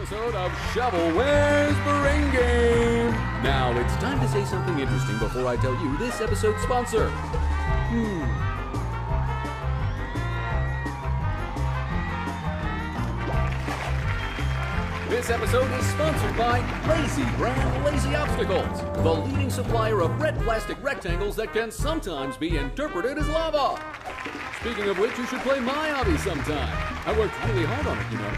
episode of Shovelwares Brain Game. Now, it's time to say something interesting before I tell you this episode's sponsor. This episode is sponsored by Lazy Brand Lazy Obstacles, the leading supplier of red plastic rectangles that can sometimes be interpreted as lava. Speaking of which, you should play my hobby sometime. I worked really hard on it, you know.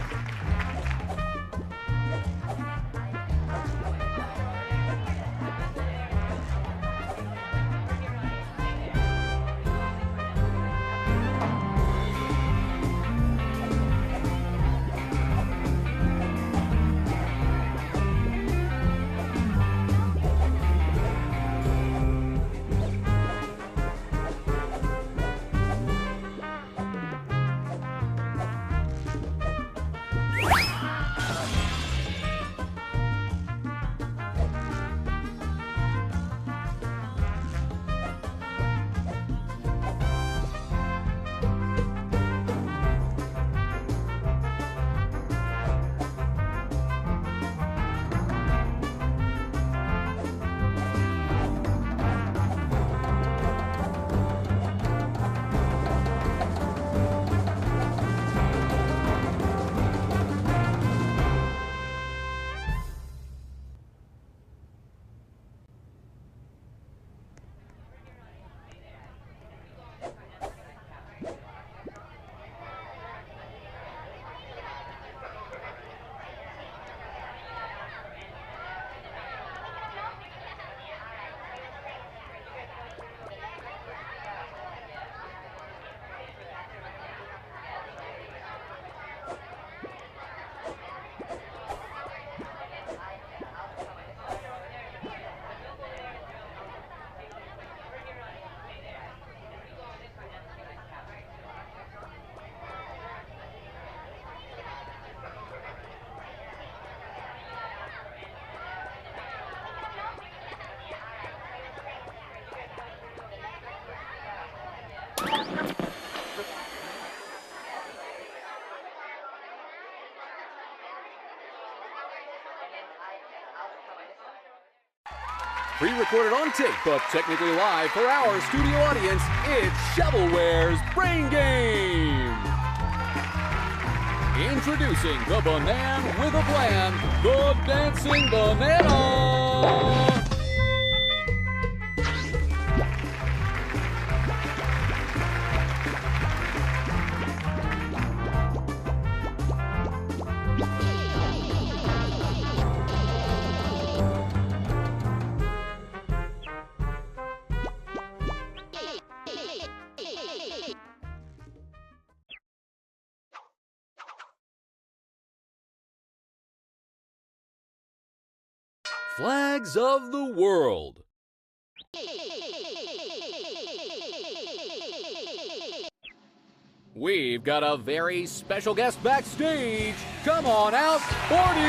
Pre-recorded on tape, but technically live for our studio audience, it's Shovelwares Brain Game! Introducing the Banan with a Plan, the Dancing Banana! Flags of the World. We've got a very special guest backstage. Come on out, Bordy!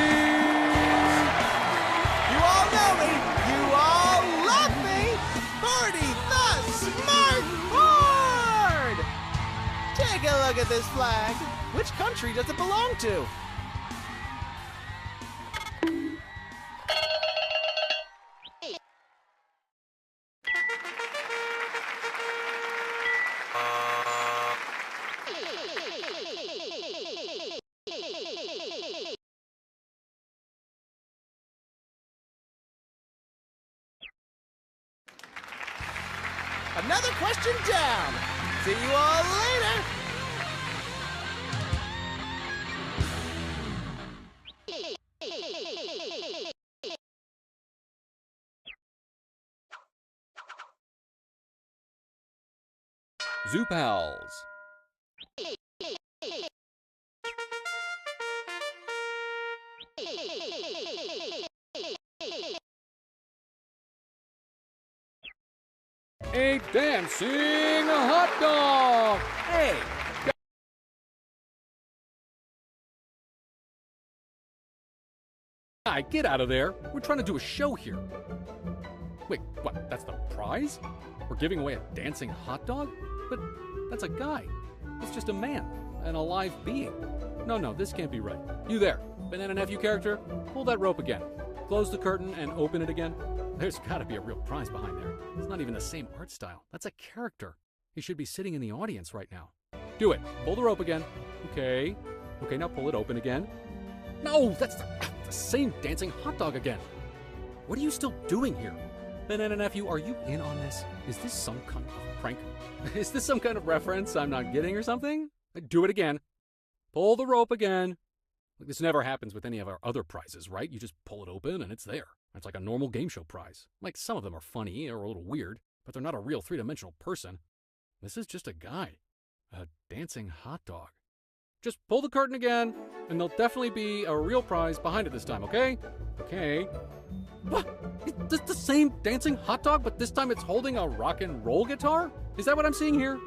You all know me. You all love me. Bordy the Smart Board. Take a look at this flag. Which country does it belong to? Another question down. See you all later. Zoo Pals. A dancing hot dog! Hey! Guy, get out of there! We're trying to do a show here. Wait, what? That's the prize? We're giving away a dancing hot dog? But that's a guy. It's just a man, an alive being. No, this can't be right. You there, Banana Nephew character, pull that rope again. Close the curtain and open it again. There's gotta be a real prize behind there. It's not even the same art style. That's a character. He should be sitting in the audience right now. Do it. Pull the rope again. Okay, now pull it open again. No, that's the same dancing hot dog again. What are you still doing here? Banana Nephew, are you in on this? Is this some kind of prank? Is this some kind of reference I'm not getting or something? Do it again. Pull the rope again. This never happens with any of our other prizes, right? You just pull it open and it's there. It's like a normal game show prize. Like, some of them are funny or a little weird, but they're not a real three-dimensional person. This is just a guy. A dancing hot dog. Just pull the curtain again, and there'll definitely be a real prize behind it this time, okay? Okay. What? Is this the same dancing hot dog, but this time it's holding a rock and roll guitar? Is that what I'm seeing here?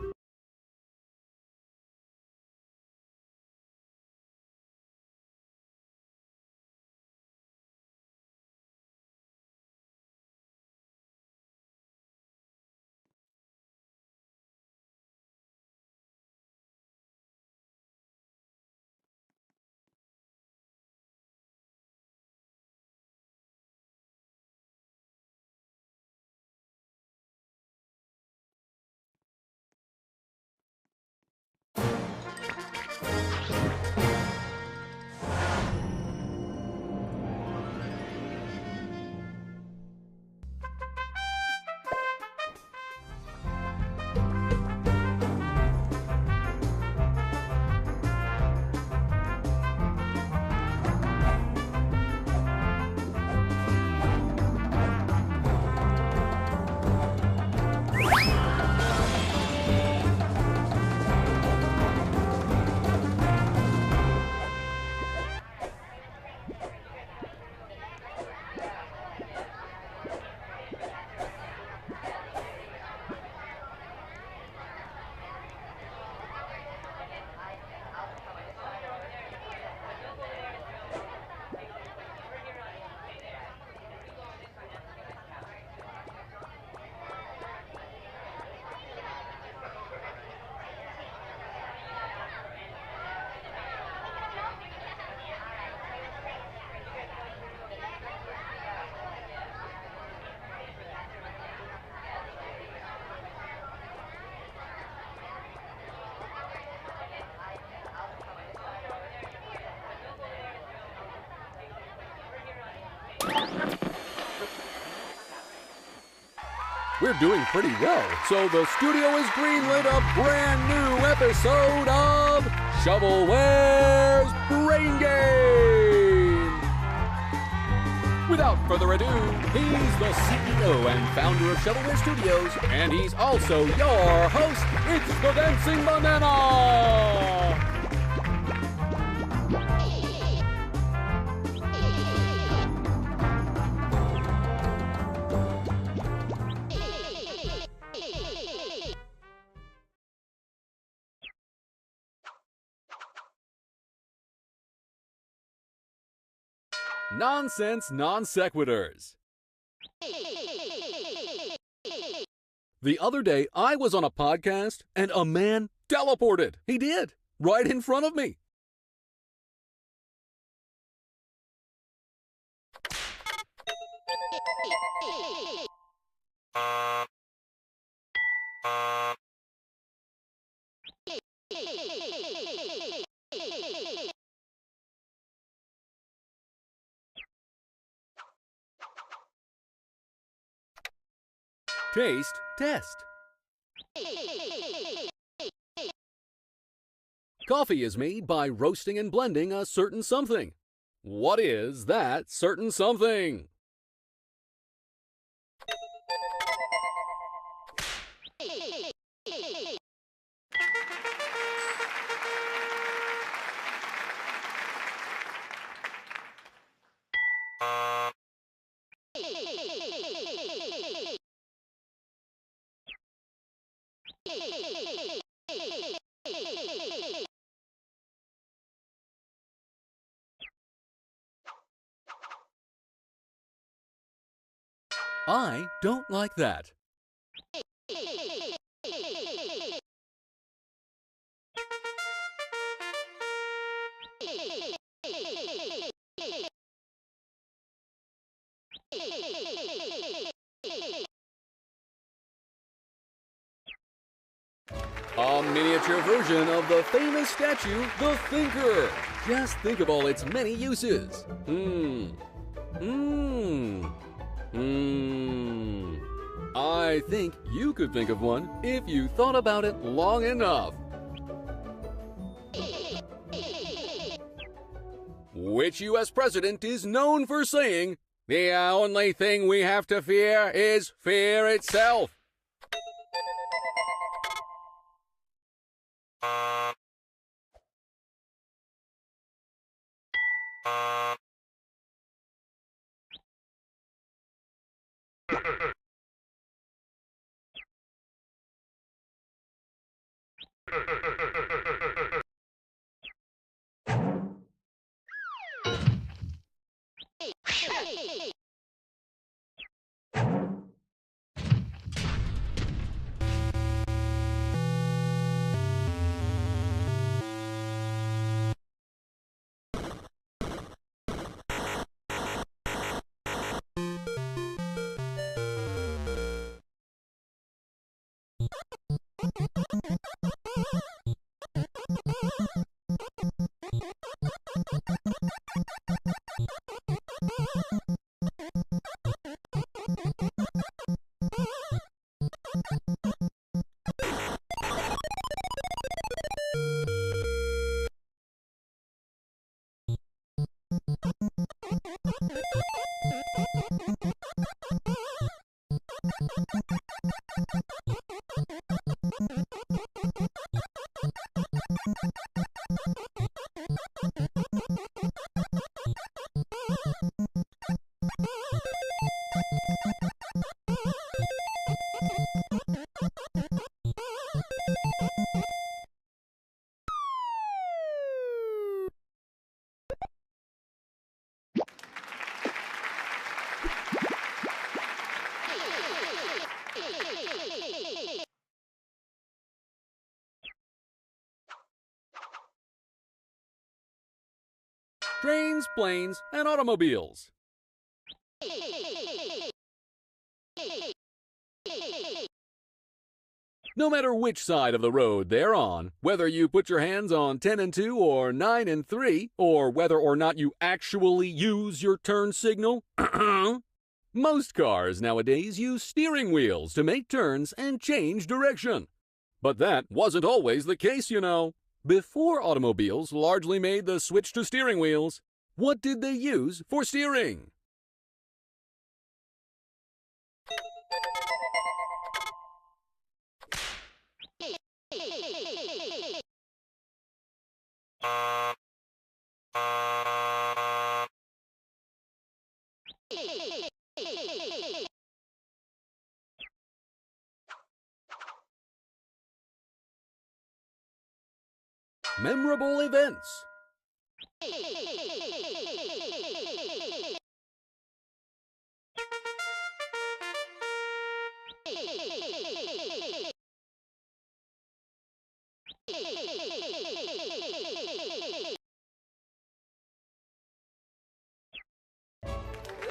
We're doing pretty well, so the studio has greenlit a brand new episode of Shovelwares Brain Game! Without further ado, he's the CEO and founder of Shovelware Studios, and he's also your host. It's the Dancing Banana! Nonsense non sequiturs. The other day, I was on a podcast and a man teleported. He did, right in front of me. Taste test. Coffee is made by roasting and blending a certain something. What is that certain something? I don't like that. A miniature version of the famous statue, the Thinker. Just think of all its many uses. I think you could think of one if you thought about it long enough. Which U.S. president is known for saying, "The only thing we have to fear is fear itself"? Trains, planes, and automobiles. No matter which side of the road they're on, whether you put your hands on 10 and 2 or 9 and 3, or whether or not you actually use your turn signal, most cars nowadays use steering wheels to make turns and change direction. But that wasn't always the case, you know. Before automobiles largely made the switch to steering wheels, what did they use for steering? Memorable events.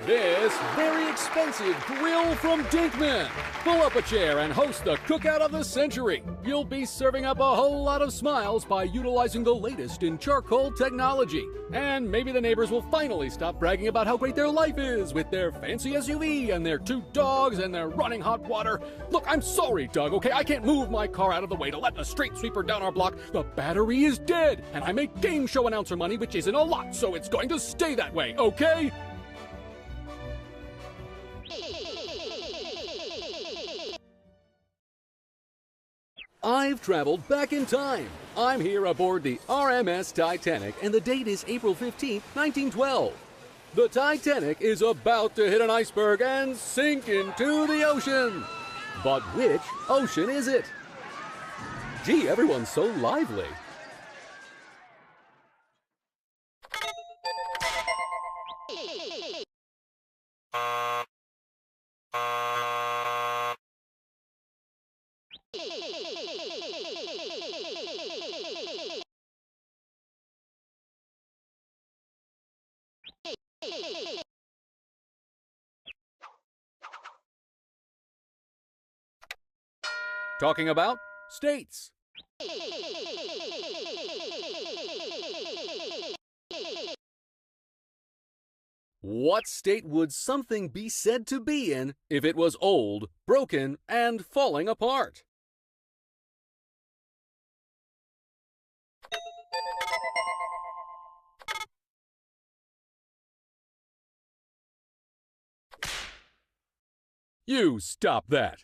This very expensive grill from Dinkman. Pull up a chair and host the cookout of the century. You'll be serving up a whole lot of smiles by utilizing the latest in charcoal technology. And maybe the neighbors will finally stop bragging about how great their life is with their fancy SUV and their 2 dogs and their running hot water. Look, I'm sorry, Doug, okay? I can't move my car out of the way to let the street sweeper down our block. The battery is dead, and I make game show announcer money, which isn't a lot, so it's going to stay that way, okay? I've traveled back in time. I'm here aboard the RMS Titanic, and the date is April 15th, 1912. The Titanic is about to hit an iceberg and sink into the ocean. But which ocean is it? Gee, everyone's so lively. Talking about states. What state would something be said to be in if it was old, broken, and falling apart? You stop that!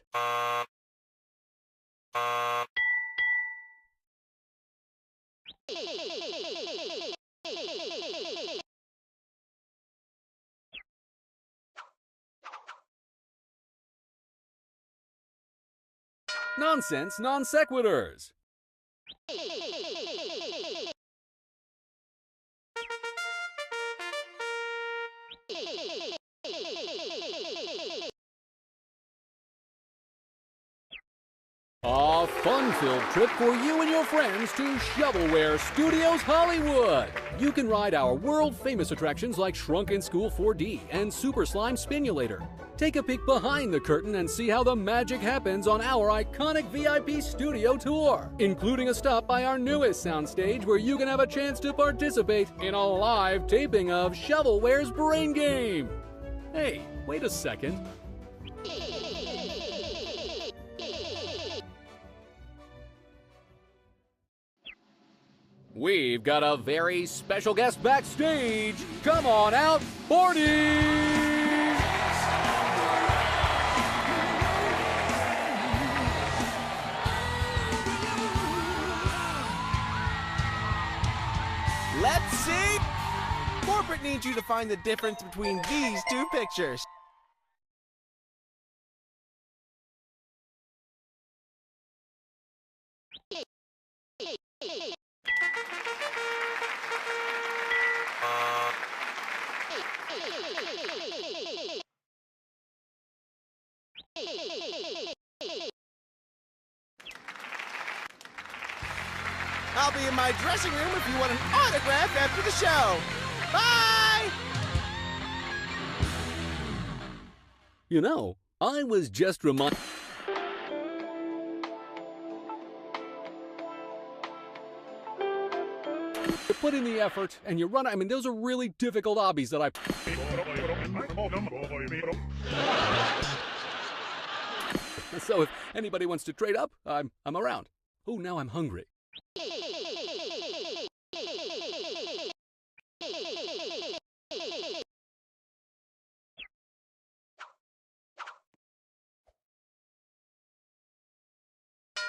Nonsense non sequiturs! A fun-filled trip for you and your friends to Shovelwares Studios Hollywood. You can ride our world-famous attractions like Shrunken School 4D and Super Slime Spinulator. Take a peek behind the curtain and see how the magic happens on our iconic VIP studio tour, including a stop by our newest soundstage where you can have a chance to participate in a live taping of Shovelwares Brain Game. Hey, wait a second. We've got a very special guest backstage. Come on out, boarding! Let's see! Corporate needs you to find the difference between these two pictures. I'll be in my dressing room if you want an autograph after the show. Bye! You know, I was just reminded. You put in the effort and you run. I mean, those are really difficult hobbies that I. So if anybody wants to trade up, I'm around. Oh, now I'm hungry.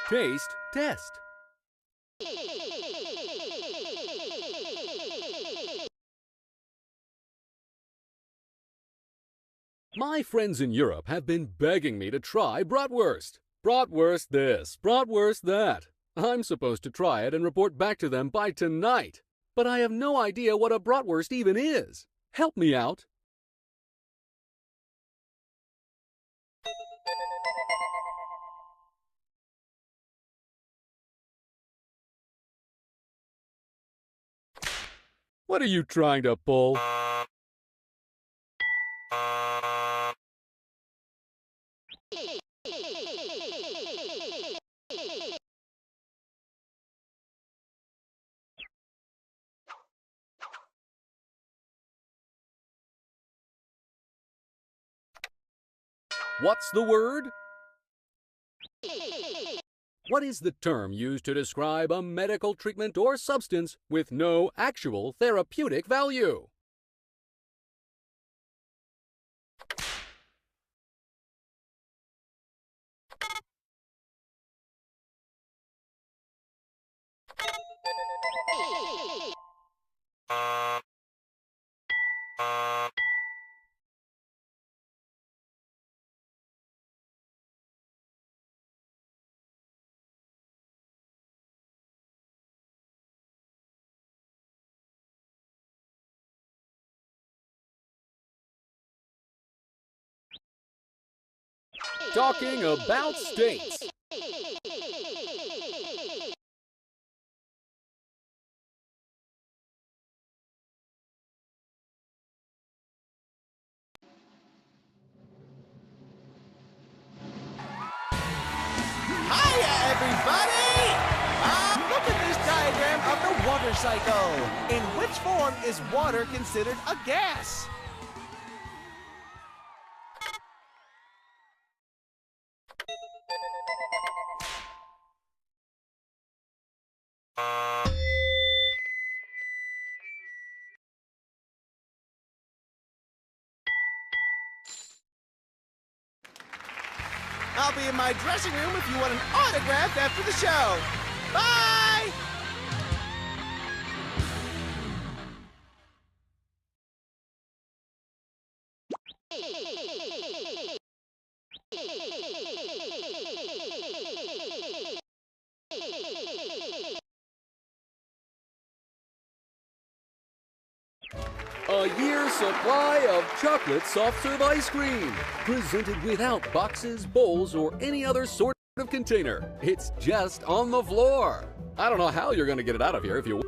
Taste test. My friends in Europe have been begging me to try bratwurst. Bratwurst this, bratwurst that. I'm supposed to try it and report back to them by tonight. But I have no idea what a bratwurst even is. Help me out. What are you trying to pull? What's the word? What is the term used to describe a medical treatment or substance with no actual therapeutic value? Talking about states. Hiya, everybody! motorcycle. In which form is water considered a gas? I'll be in my dressing room if you want an autograph after the show. Bye! A year's supply of chocolate soft serve ice cream, presented without boxes, bowls, or any other sort of container. It's just on the floor. I don't know how you're going to get it out of here if you...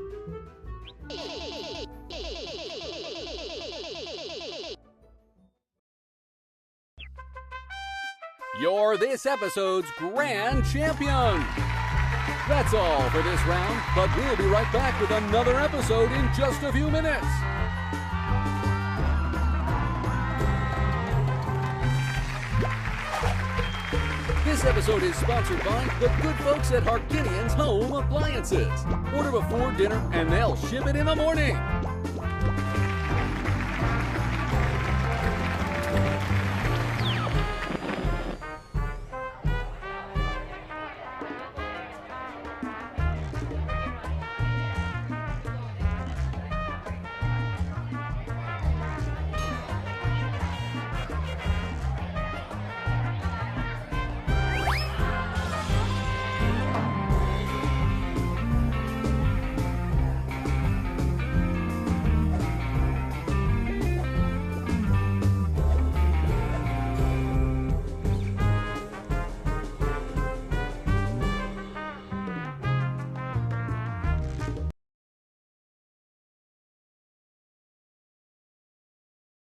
You're this episode's grand champion. That's all for this round, but we'll be right back with another episode in just a few minutes. This episode is sponsored by the good folks at Harkinian's Home Appliances. Order before dinner and they'll ship it in the morning.